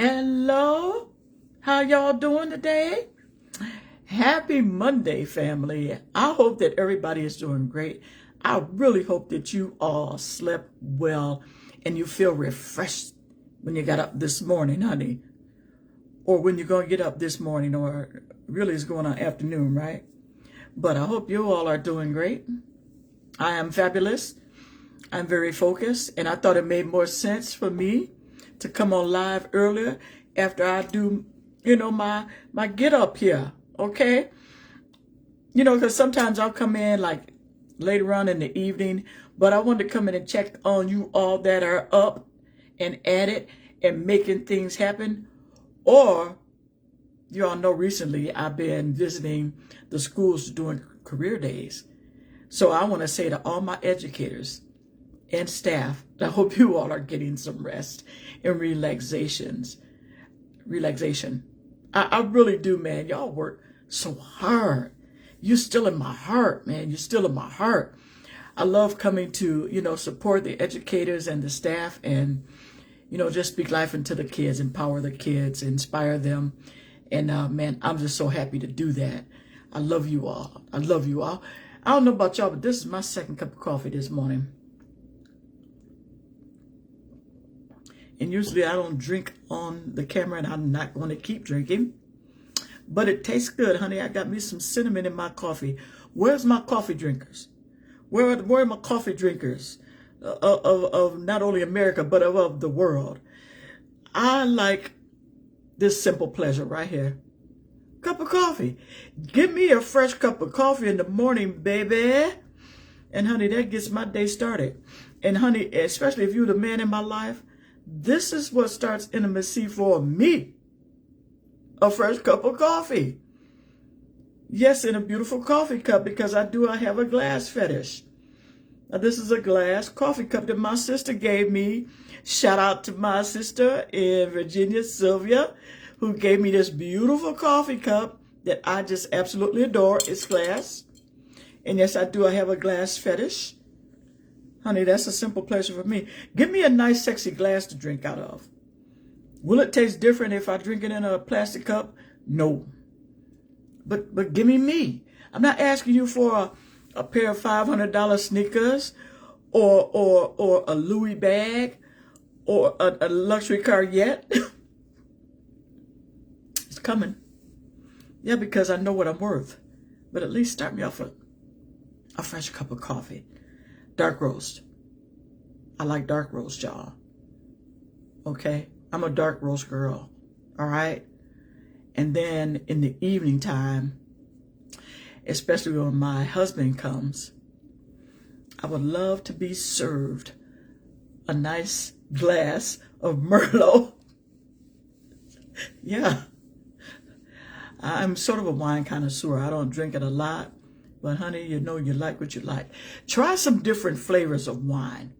Hello, how y'all doing today? Happy Monday, family. I hope that everybody is doing great. I really hope that you all slept well and you feel refreshed when you got up this morning, honey. Or when you're going to get up this morning, or really it's going on afternoon, right? But I hope you all are doing great. I am fabulous. I'm very focused, and I thought it made more sense for me to come on live earlier after I do, my get up here, okay? Because sometimes I'll come in like later on in the evening, but I wanted to come in and check on you all that are up and at it and making things happen. Or, you all know recently I've been visiting the schools doing career days. So I want to say to all my educators and staff, I hope you all are getting some rest and relaxation. I really do, man. Y'all work so hard. You're still in my heart, man. You're still in my heart. I love coming to, support the educators and the staff and, just speak life into the kids, empower the kids, inspire them. And, man, I'm just so happy to do that. I love you all. I love you all. I don't know about y'all, but this is my second cup of coffee this morning. And usually I don't drink on the camera, and I'm not going to keep drinking. But it tastes good, honey. I got me some cinnamon in my coffee. Where's my coffee drinkers? Where are my coffee drinkers of not only America, but of the world? I like this simple pleasure right here. Cup of coffee. Give me a fresh cup of coffee in the morning, baby. And honey, that gets my day started. And honey, especially if you're the man in my life, this is what starts intimacy for me. A fresh cup of coffee. Yes, in a beautiful coffee cup, because I have a glass fetish. Now, this is a glass coffee cup that my sister gave me. Shout out to my sister in Virginia, Sylvia, who gave me this beautiful coffee cup that I just absolutely adore. It's glass. And yes, I have a glass fetish. Honey, that's a simple pleasure for me. Give me a nice, sexy glass to drink out of. Will it taste different if I drink it in a plastic cup? No. But give me me. I'm not asking you for a pair of $500 sneakers or a Louis bag or a luxury car yet. It's coming. Yeah, because I know what I'm worth. But at least start me off with a fresh cup of coffee. Dark roast. I like dark roast, y'all. Okay? I'm a dark roast girl. All right? And then in the evening time, especially when my husband comes, I would love to be served a nice glass of Merlot. Yeah. I'm sort of a wine connoisseur. I don't drink it a lot. But honey, you like what you like. Try some different flavors of wine.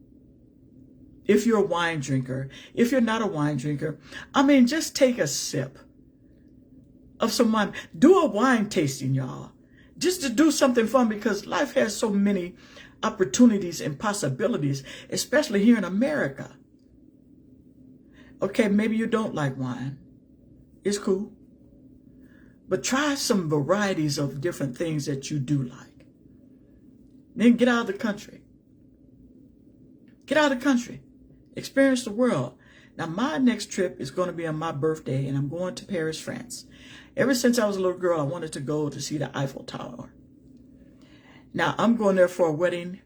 If you're a wine drinker. If you're not a wine drinker, just take a sip of some wine. Do a wine tasting, y'all. Just to do something fun, because life has so many opportunities and possibilities, especially here in America. Okay, maybe you don't like wine. It's cool. But try some varieties of different things that you do like. Then get out of the country. Get out of the country. Experience the world. Now, my next trip is going to be on my birthday, and I'm going to Paris, France. Ever since I was a little girl, I wanted to go to see the Eiffel Tower. Now, I'm going there for a wedding,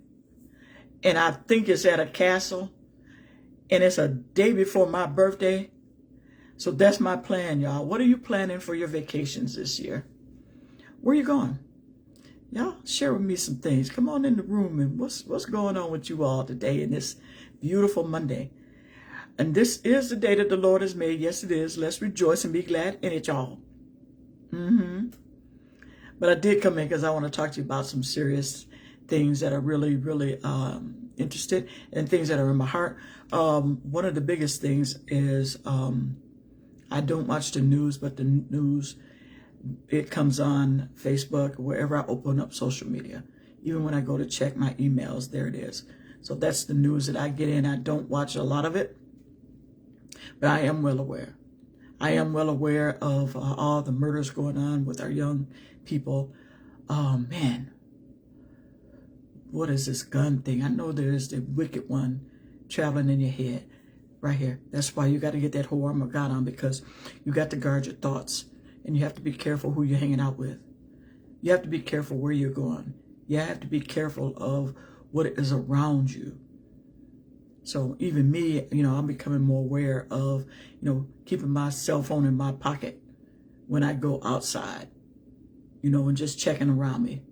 and I think it's at a castle, and it's a day before my birthday. So that's my plan, y'all. What are you planning for your vacations this year? Where are you going? Y'all share with me some things. Come on in the room, and what's going on with you all today in this beautiful Monday? And this is the day that the Lord has made. Yes, it is. Let's rejoice and be glad in it, y'all. But I did come in because I want to talk to you about some serious things that are really, really interested, and things that are in my heart. One of the biggest things is I don't watch the news, but the news, it comes on Facebook, wherever I open up social media. Even when I go to check my emails, there it is. So that's the news that I get in. I don't watch a lot of it, but I am well aware. I am well aware of all the murders going on with our young people. Oh, man. What is this gun thing? I know there's the wicked one traveling in your head right here. That's why you got to get that whole armor of God on, because you got to guard your thoughts, and you have to be careful who you're hanging out with. You have to be careful where you're going. You have to be careful of what is around you. So even me, I'm becoming more aware of, keeping my cell phone in my pocket when I go outside, and just checking around me.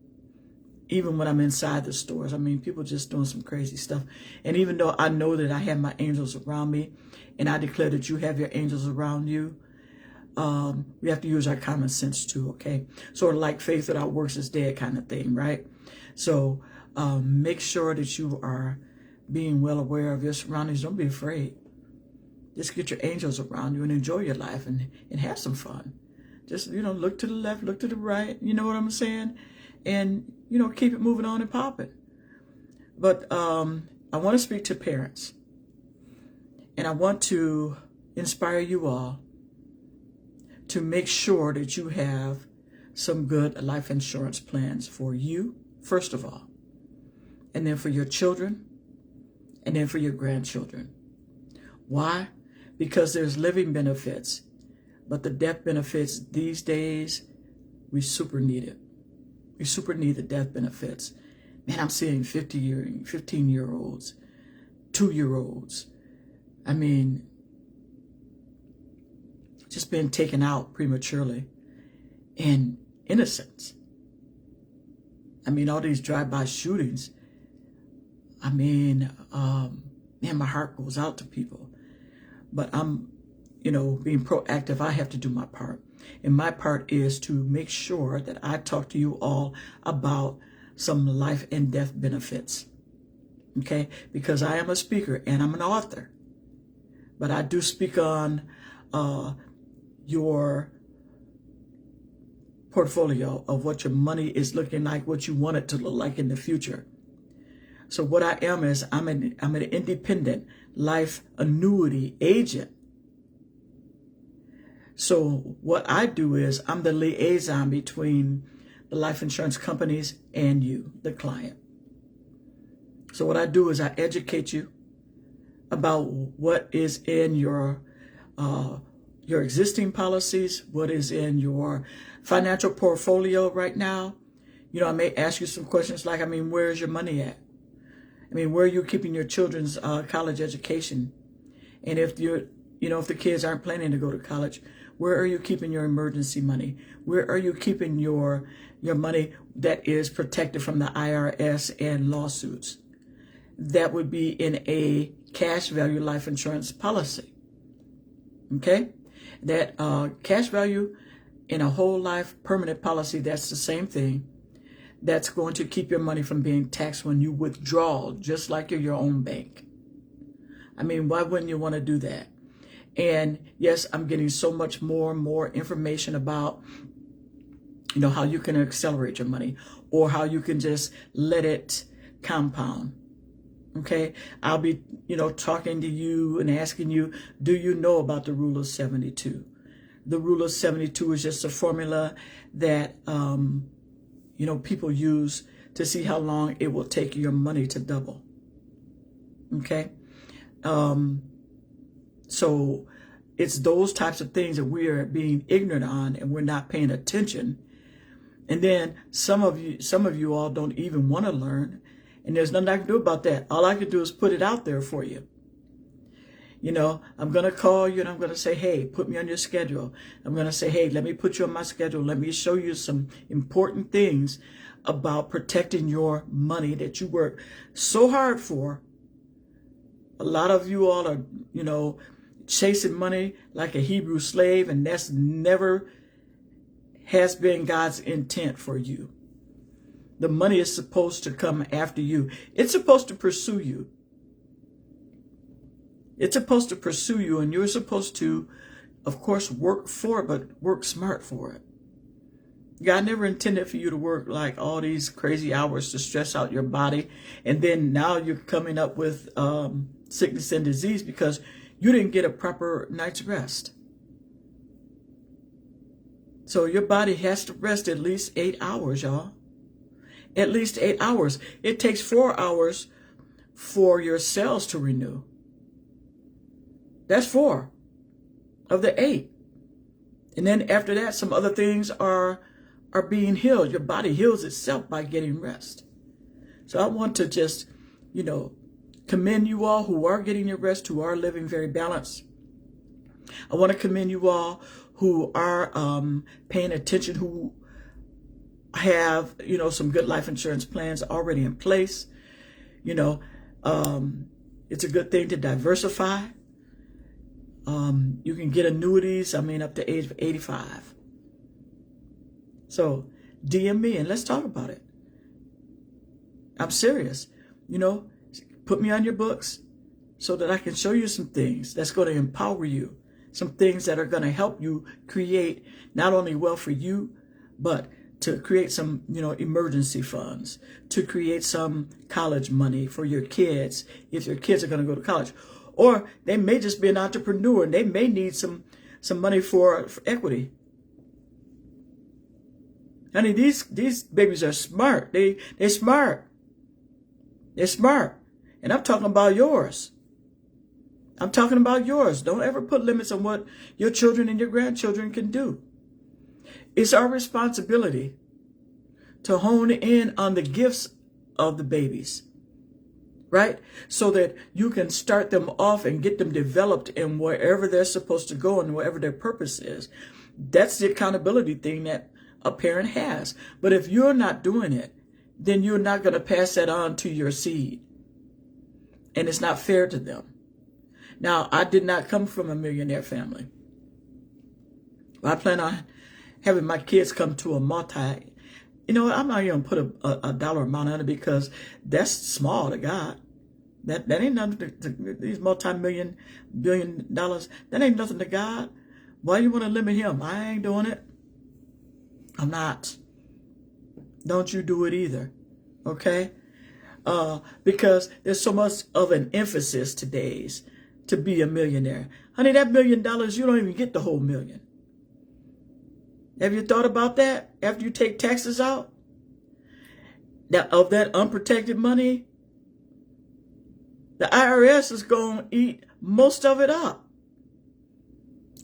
Even when I'm inside the stores, people just doing some crazy stuff. And even though I know that I have my angels around me, and I declare that you have your angels around you, we have to use our common sense too, okay? Sort of like faith without works is dead kind of thing, right? So make sure that you are being well aware of your surroundings. Don't be afraid. Just get your angels around you and enjoy your life and have some fun. Just, look to the left, look to the right. You know what I'm saying? And, keep it moving on and popping. But I want to speak to parents. And I want to inspire you all to make sure that you have some good life insurance plans for you, first of all, and then for your children, and then for your grandchildren. Why? Because there's living benefits, but the death benefits these days, we super need it. We super need the death benefits. Man, I'm seeing 15-year-olds, 2-year-olds. Just being taken out prematurely, and innocence. All these drive-by shootings. Man, my heart goes out to people. But I'm, being proactive. I have to do my part. And my part is to make sure that I talk to you all about some life and death benefits. Okay? Because I am a speaker and I'm an author. But I do speak on your portfolio of what your money is looking like, what you want it to look like in the future. So what I am is I'm an independent life annuity agent. So what I do is I'm the liaison between the life insurance companies and you, the client. So what I do is I educate you about what is in your existing policies, what is in your financial portfolio right now. I may ask you some questions like, where's your money at? Where are you keeping your children's college education? And if if the kids aren't planning to go to college, where are you keeping your emergency money? Where are you keeping your money that is protected from the IRS and lawsuits? That would be in a cash value life insurance policy. Okay? That cash value in a whole life permanent policy, that's the same thing. That's going to keep your money from being taxed when you withdraw, just like you're your own bank. Why wouldn't you want to do that? And yes, I'm getting so much more information about, how you can accelerate your money or how you can just let it compound. Okay. I'll be, talking to you and asking you, do you know about the rule of 72? The rule of 72 is just a formula that, people use to see how long it will take your money to double. Okay. So it's those types of things that we are being ignorant on and we're not paying attention. And then some of you all don't even want to learn. And there's nothing I can do about that. All I can do is put it out there for you. I'm going to call you and I'm going to say, hey, put me on your schedule. I'm going to say, hey, let me put you on my schedule. Let me show you some important things about protecting your money that you work so hard for. A lot of you all are, chasing money like a Hebrew slave, and that's never has been God's intent for you. The money is supposed to come after you. It's supposed to pursue you. It's supposed to pursue you, and you're supposed to, of course, work for it, but work smart for it. God never intended for you to work like all these crazy hours to stress out your body, and then now you're coming up with sickness and disease because you didn't get a proper night's rest. So your body has to rest at least 8 hours, y'all. At least 8 hours. It takes 4 hours for your cells to renew. That's 4 of the 8. And then after that, some other things are being healed. Your body heals itself by getting rest. So I want to just, commend you all who are getting your rest, who are living very balanced. I want to commend you all who are paying attention, who have, some good life insurance plans already in place. It's a good thing to diversify. You can get annuities, up to the age of 85. So DM me and let's talk about it. I'm serious. Put me on your books so that I can show you some things that's going to empower you. Some things that are going to help you create not only wealth for you, but to create some, emergency funds, to create some college money for your kids, if your kids are going to go to college. Or they may just be an entrepreneur and they may need some money for equity. Honey, these babies are smart. They're smart. They're smart. And I'm talking about yours. I'm talking about yours. Don't ever put limits on what your children and your grandchildren can do. It's our responsibility to hone in on the gifts of the babies, right? So that you can start them off and get them developed in wherever they're supposed to go and wherever their purpose is. That's the accountability thing that a parent has. But if you're not doing it, then you're not going to pass that on to your seed. And it's not fair to them. Now, I did not come from a millionaire family. I plan on having my kids come to a multi. I'm not even put a dollar amount on it because that's small to God. That ain't nothing to these billion dollars. That ain't nothing to God. Why you want to limit him? I ain't doing it. I'm not. Don't you do it either. Okay? Because there's so much of an emphasis today's to be a millionaire. Honey, that $1 million, you don't even get the whole million. Have you thought about that after you take taxes out? Of that unprotected money, the IRS is going to eat most of it up.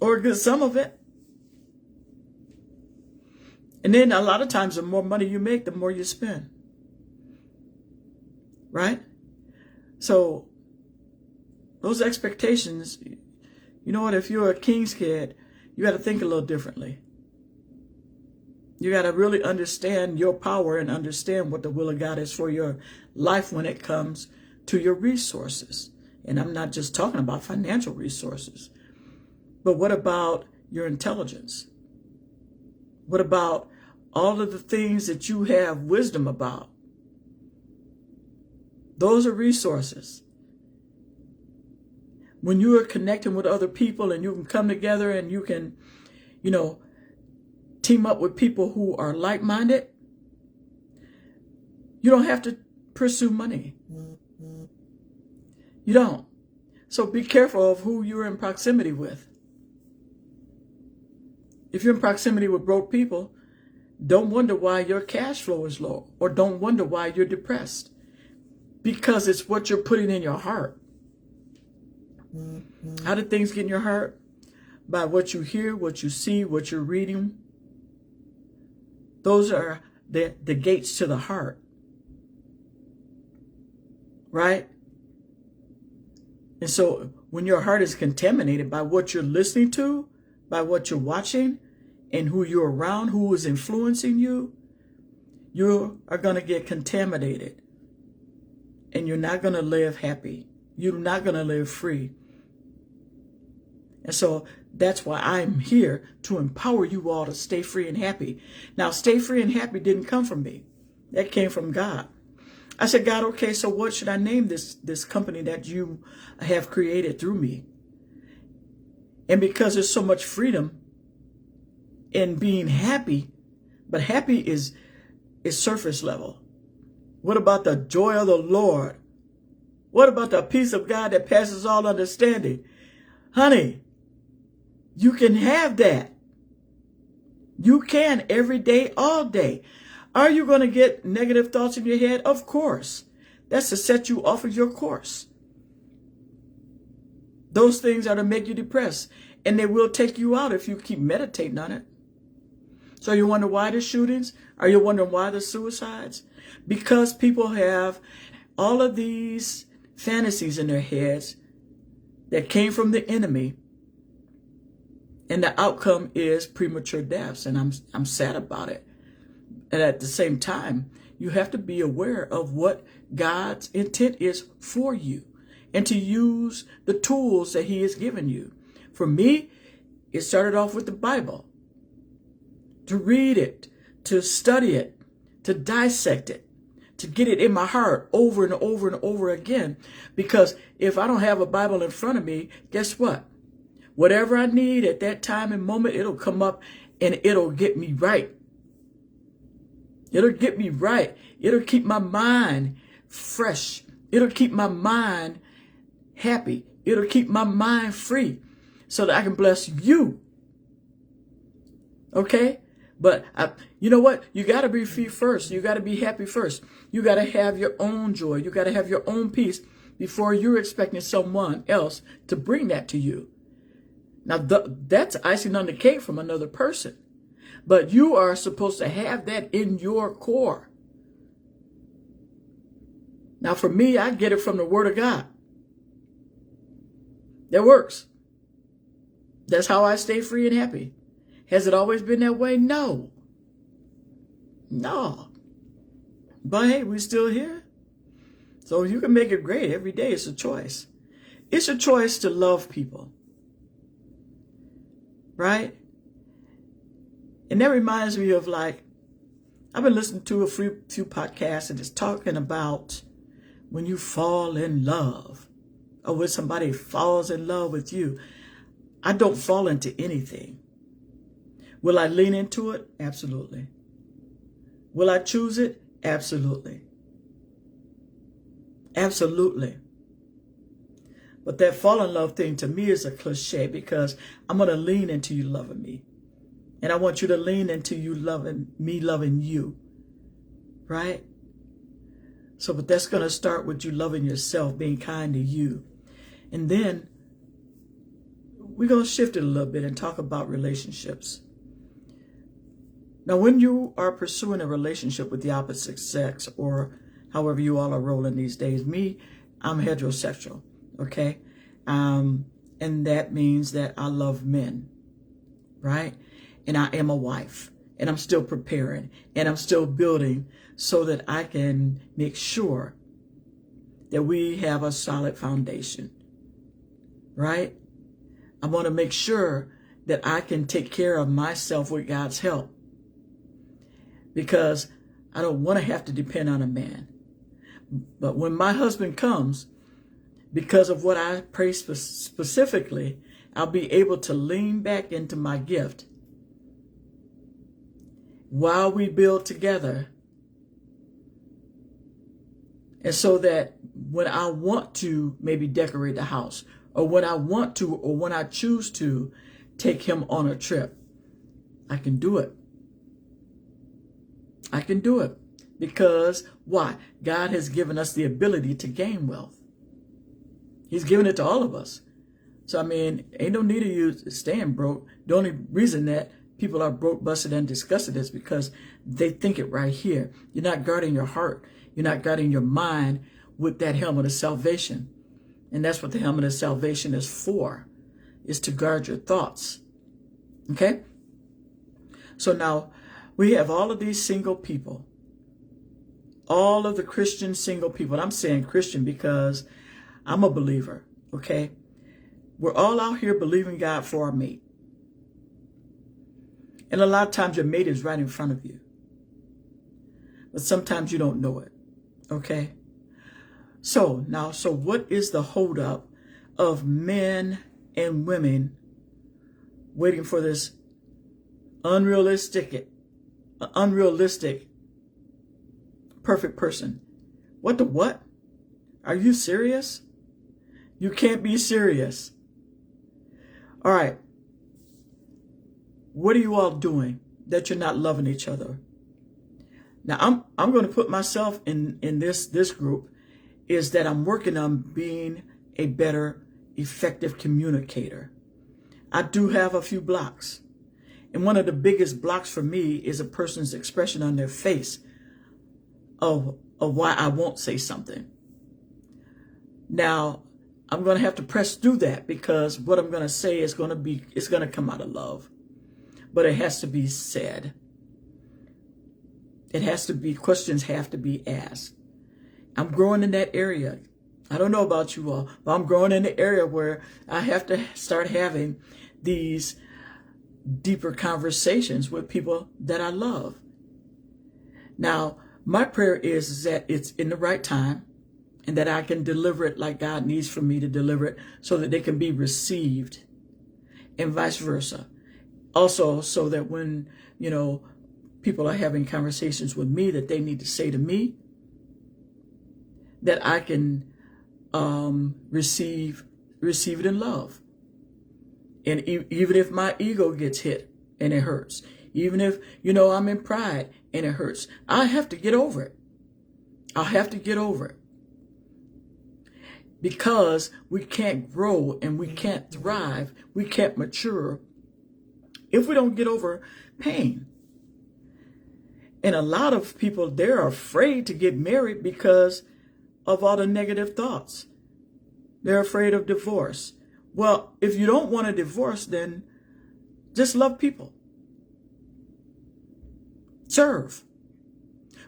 Or get some of it. And then a lot of times the more money you make, the more you spend. Right? So those expectations, you know what, if you're a king's kid, you got to think a little differently. You got to really understand your power and understand what the will of God is for your life when it comes to your resources. And I'm not just talking about financial resources, but what about your intelligence? What about all of the things that you have wisdom about? Those are resources. When you are connecting with other people and you can come together and you can, team up with people who are like-minded, you don't have to pursue money. You don't. So be careful of who you're in proximity with. If you're in proximity with broke people, don't wonder why your cash flow is low, or don't wonder why you're depressed, because it's what you're putting in your heart. How do things get in your heart? By what you hear, what you see, what you're reading. Those are the gates to the heart. Right? And so when your heart is contaminated by what you're listening to, by what you're watching, and who you're around, who is influencing you, you are going to get contaminated. And you're not going to live happy. You're not going to live free. And so that's why I'm here to empower you all to stay free and happy. Now, stay free and happy didn't come from me. That came from God. I said, God, okay, so what should I name this company that you have created through me? And because there's so much freedom in being happy, but happy is surface level. What about the joy of the Lord? What about the peace of God that passes all understanding? Honey, you can have that. You can every day, all day. Are you going to get negative thoughts in your head? Of course. That's to set you off of your course. Those things are to make you depressed, and they will take you out if you keep meditating on it. So you wonder why the shootings? Are you wondering why the suicides? Because people have all of these fantasies in their heads that came from the enemy, and the outcome is premature deaths, and I'm sad about it. And at the same time, you have to be aware of what God's intent is for you and to use the tools that he has given you. For me, it started off with the Bible. To read it, to study it, to dissect it, to get it in my heart over and over and over again. Because if I don't have a Bible in front of me, guess what? Whatever I need at that time and moment, it'll come up and it'll get me right. It'll get me right. It'll keep my mind fresh. It'll keep my mind happy. It'll keep my mind free so that I can bless you. Okay? But you know what? You got to be free first. You got to be happy first. You got to have your own joy. You got to have your own peace before you're expecting someone else to bring that to you. Now, that's icing on the cake from another person. But you are supposed to have that in your core. Now, for me, I get it from the Word of God. That works. That's how I stay free and happy. Has it always been that way? No. No. But hey, we're still here. So you can make it great every day. It's a choice. It's a choice to love people. Right? And that reminds me of, like, I've been listening to a few podcasts and it's talking about when you fall in love or when somebody falls in love with you. I don't fall into anything. Will I lean into it? Absolutely. Will I choose it? Absolutely. Absolutely. But that fall in love thing to me is a cliche because I'm going to lean into you loving me. And I want you to lean into you loving me, loving you. Right? So, but that's going to start with you loving yourself, being kind to you. And then we're going to shift it a little bit and talk about relationships. Now, when you are pursuing a relationship with the opposite sex, or however you all are rolling these days, I'm heterosexual, okay? And that means that I love men, right? And I am a wife, and I'm still preparing, and I'm still building so that I can make sure that we have a solid foundation, right? I want to make sure that I can take care of myself with God's help, because I don't want to have to depend on a man. But when my husband comes, because of what I pray specifically, I'll be able to lean back into my gift while we build together. And so that when I want to maybe decorate the house, or when I want to, or when I choose to take him on a trip, I can do it. I can do it. Because why? God has given us the ability to gain wealth. He's given it to all of us. So, I mean, ain't no need of you staying broke. The only reason that people are broke, busted, and disgusted is because they think it right here. You're not guarding your heart. You're not guarding your mind with that helmet of salvation. And that's what the helmet of salvation is for, is to guard your thoughts. Okay? So now we have all of these single people, all of the Christian single people. And I'm saying Christian because I'm a believer, okay? We're all out here believing God for our mate. And a lot of times your mate is right in front of you. But sometimes you don't know it, okay? So what is the holdup of men and women waiting for this unrealistic, perfect person? What the what? Are you serious? You can't be serious. All right. What are you all doing that you're not loving each other. Now, I'm going to put myself in this group, is that I'm working on being a better, effective communicator. I do have a few blocks. And one of the biggest blocks for me is a person's expression on their face of why I won't say something. Now, I'm going to have to press through that, because what I'm going to say is going to come out of love. But it has to be said. It has to be, questions have to be asked. I'm growing in that area. I don't know about you all, but I'm growing in the area where I have to start having these deeper conversations with people that I love. Now, my prayer is that it's in the right time and that I can deliver it like God needs for me to deliver it, so that they can be received, and vice versa. Also, so that when, people are having conversations with me that they need to say to me, that I can receive it in love. And even if my ego gets hit and it hurts, even if, I'm in pride and it hurts, I have to get over it. I'll have to get over it. Because we can't grow and we can't thrive, we can't mature if we don't get over pain. And a lot of people, they're afraid to get married because of all the negative thoughts. They're afraid of divorce. Well, if you don't want a divorce, then just love people. Serve.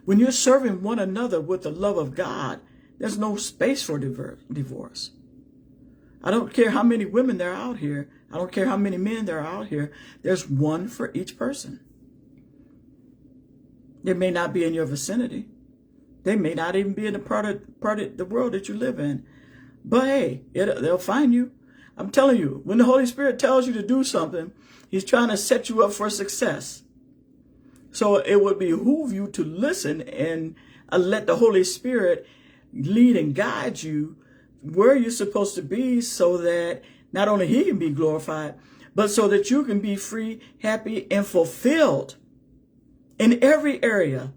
When you're serving one another with the love of God, there's no space for divorce. I don't care how many women there are out here. I don't care how many men there are out here. There's one for each person. They may not be in your vicinity. They may not even be in the part of the world that you live in. But hey, they'll find you. I'm telling you, when the Holy Spirit tells you to do something, he's trying to set you up for success. So it would behoove you to listen and let the Holy Spirit lead and guide you where you're supposed to be, so that not only he can be glorified, but so that you can be free, happy, and fulfilled in every area,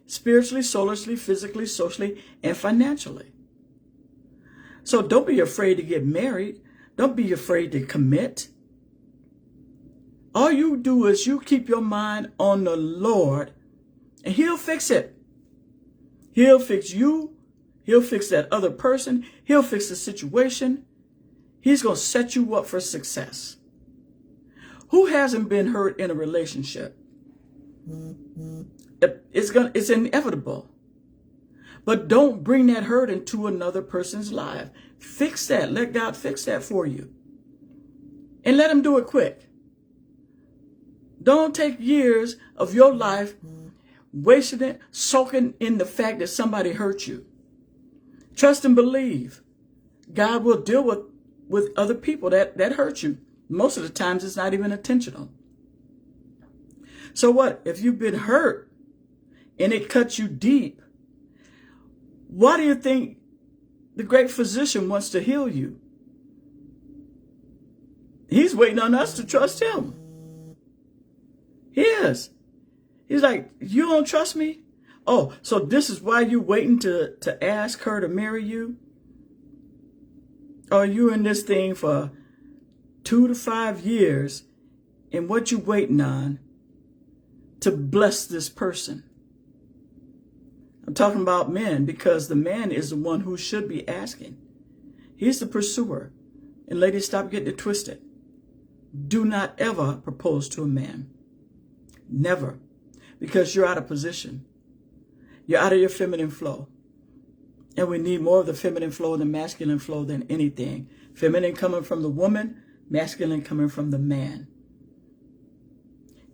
spiritually, soulishly, physically, socially, and financially. So don't be afraid to get married. Don't be afraid to commit. All you do is you keep your mind on the Lord, and he'll fix it. He'll fix you. He'll fix that other person. He'll fix the situation. He's going to set you up for success. Who hasn't been hurt in a relationship? It's inevitable. But don't bring that hurt into another person's life. Fix that. Let God fix that for you. And let him do it quick. Don't take years of your life wasting it, soaking in the fact that somebody hurt you. Trust and believe. God will deal with other people that hurt you. Most of the times it's not even intentional. So what? If you've been hurt and it cuts you deep, why do you think the great physician wants to heal you? He's waiting on us to trust him. He is. He's like, you don't trust me? Oh, so this is why you're waiting to ask her to marry you? Or you in this thing for 2 to 5 years, and what you waiting on to bless this person? I'm talking about men, because the man is the one who should be asking. He's the pursuer. And ladies, stop getting it twisted. Do not ever propose to a man. Never. Because you're out of position. You're out of your feminine flow. And we need more of the feminine flow than masculine flow than anything. Feminine coming from the woman, masculine coming from the man.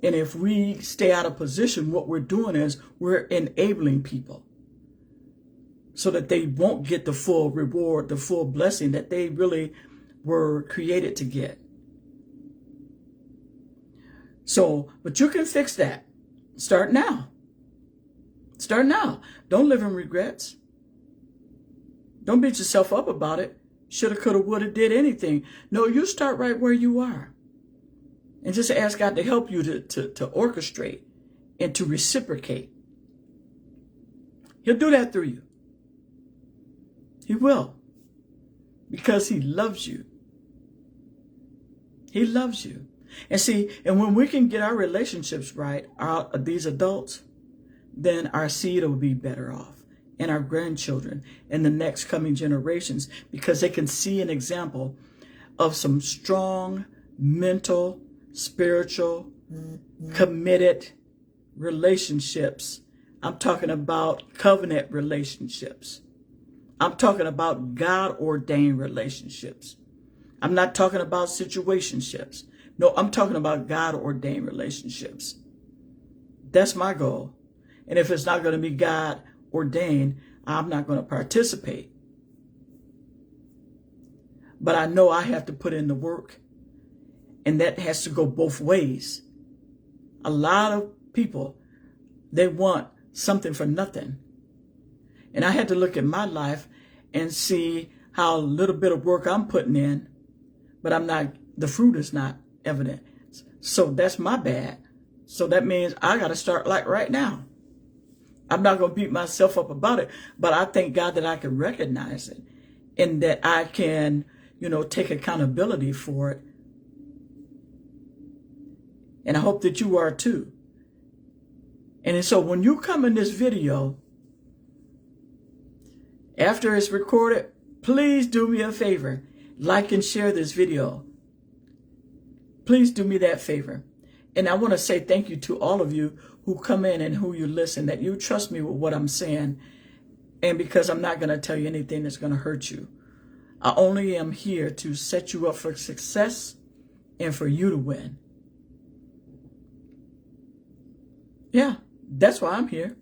And if we stay out of position, what we're doing is we're enabling people so that they won't get the full reward, the full blessing that they really were created to get. So, but you can fix that. Start now. Start now. Don't live in regrets. Don't beat yourself up about it. Shoulda, coulda, woulda, did anything. No, you start right where you are. And just ask God to help you to orchestrate and to reciprocate. He'll do that through you. He will. Because he loves you. He loves you. And see, and when we can get our relationships right, these adults, then our seed will be better off. And our grandchildren and the next coming generations, because they can see an example of some strong, mental, spiritual, committed relationships. I'm talking about covenant relationships. I'm talking about God-ordained relationships. I'm not talking about situationships. No, I'm talking about God-ordained relationships. That's my goal. And if it's not going to be God-ordained, I'm not going to participate. But I know I have to put in the work. And that has to go both ways. A lot of people, they want something for nothing. And I had to look at my life and see how little bit of work I'm putting in, but the fruit is not evident. So that's my bad. So that means I got to start like right now. I'm not going to beat myself up about it, but I thank God that I can recognize it and that I can, take accountability for it. And I hope that you are too. And so when you come in this video, after it's recorded, please do me a favor. Like and share this video. Please do me that favor. And I want to say thank you to all of you who come in and who you listen, that you trust me with what I'm saying. And because I'm not going to tell you anything that's going to hurt you. I only am here to set you up for success and for you to win. Yeah, that's why I'm here.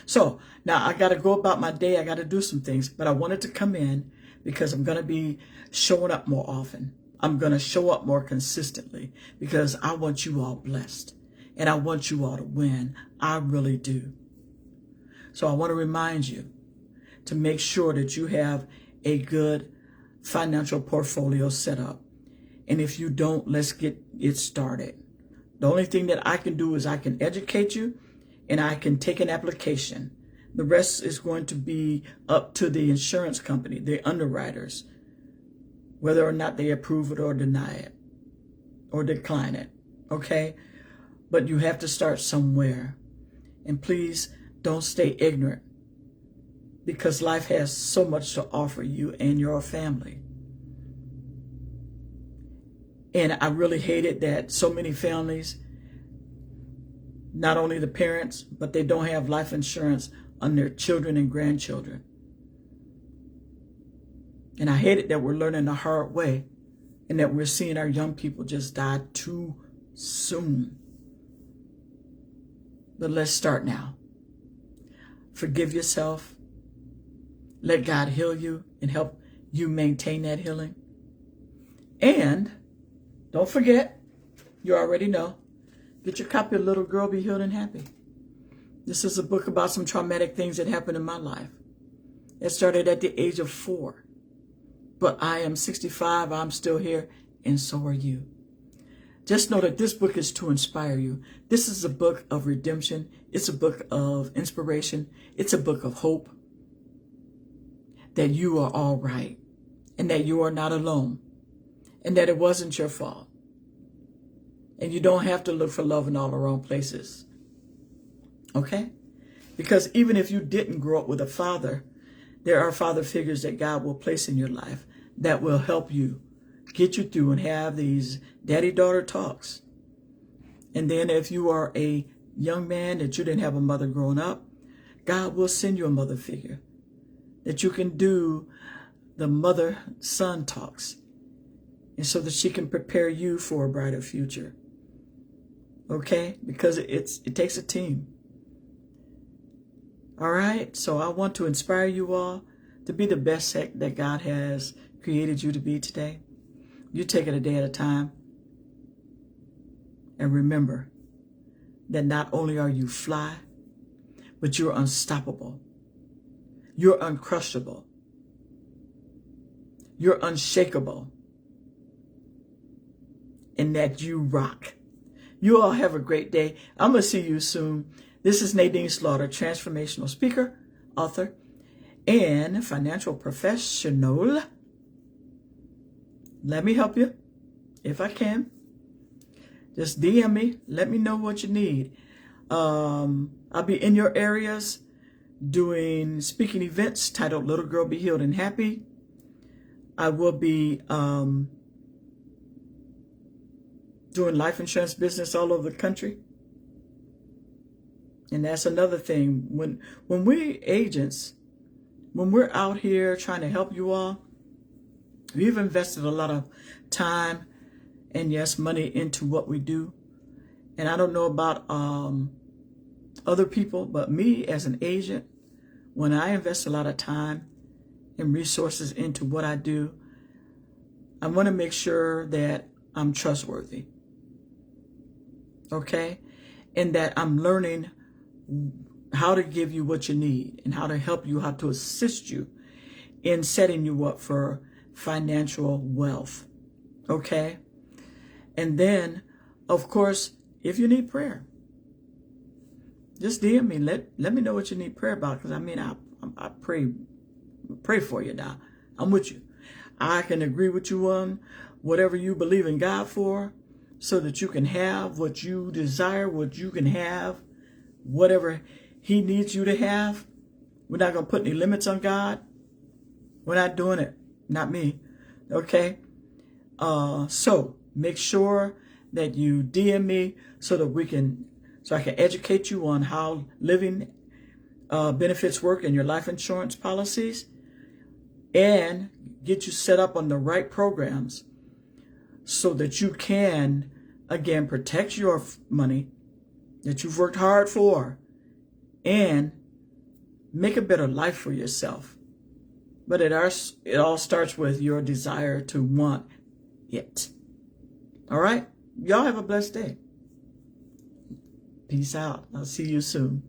So now I got to go about my day. I got to do some things, but I wanted to come in because I'm going to be showing up more often. I'm going to show up more consistently because I want you all blessed and I want you all to win. I really do. So I want to remind you to make sure that you have a good financial portfolio set up. And if you don't, let's get it started. The only thing that I can do is I can educate you and I can take an application. The rest is going to be up to the insurance company, the underwriters, whether or not they approve it or deny it or decline it. Okay? But you have to start somewhere. And please don't stay ignorant because life has so much to offer you and your family. And I really hate it that so many families, not only the parents, but they don't have life insurance on their children and grandchildren. And I hate it that we're learning the hard way and that we're seeing our young people just die too soon. But let's start now. Forgive yourself. Let God heal you and help you maintain that healing. And don't forget, you already know, get your copy of Little Girl Be Healed and Happy. This is a book about some traumatic things that happened in my life. It started at the age of 4. But I am 65, I'm still here, and so are you. Just know that this book is to inspire you. This is a book of redemption. It's a book of inspiration. It's a book of hope. That you are all right. And that you are not alone. And that it wasn't your fault. And you don't have to look for love in all the wrong places. Okay? Because even if you didn't grow up with a father, there are father figures that God will place in your life that will help you get you through and have these daddy-daughter talks. And then if you are a young man that you didn't have a mother growing up, God will send you a mother figure that you can do the mother-son talks. And so that she can prepare you for a brighter future. Okay? Because it takes a team. All right? So I want to inspire you all to be the best that God has created you to be today. You take it a day at a time. And remember that not only are you fly, but you're unstoppable. You're uncrushable. You're unshakable. and that you rock. You all have a great day. I'm going to see you soon. This is Nadine Slaughter, transformational speaker, author, and financial professional. Let me help you if I can. Just DM me. Let me know what you need. I'll be in your areas doing speaking events titled Little Girl Be Healed and Happy. I will be doing life insurance business all over the country. And that's another thing. When we agents, when we're out here trying to help you all, we've invested a lot of time and yes, money into what we do. And I don't know about other people, but me as an agent, when I invest a lot of time and resources into what I do, I want to make sure that I'm trustworthy. Okay? And that I'm learning how to give you what you need and how to help you, how to assist you in setting you up for financial wealth. Okay? And then, of course, if you need prayer, just DM me. Let me know what you need prayer about, because I mean, I pray for you now. I'm with you. I can agree with you on whatever you believe in God for, so that you can have what you desire, what you can have, whatever He needs you to have. We're not going to put any limits on God. We're not doing it. Not me. Okay? So make sure that you DM me so I can educate you on how living benefits work in your life insurance policies, and get you set up on the right programs so that you can, again, protect your money that you've worked hard for and make a better life for yourself. But it all starts with your desire to want it. All right? Y'all have a blessed day. Peace out. I'll see you soon.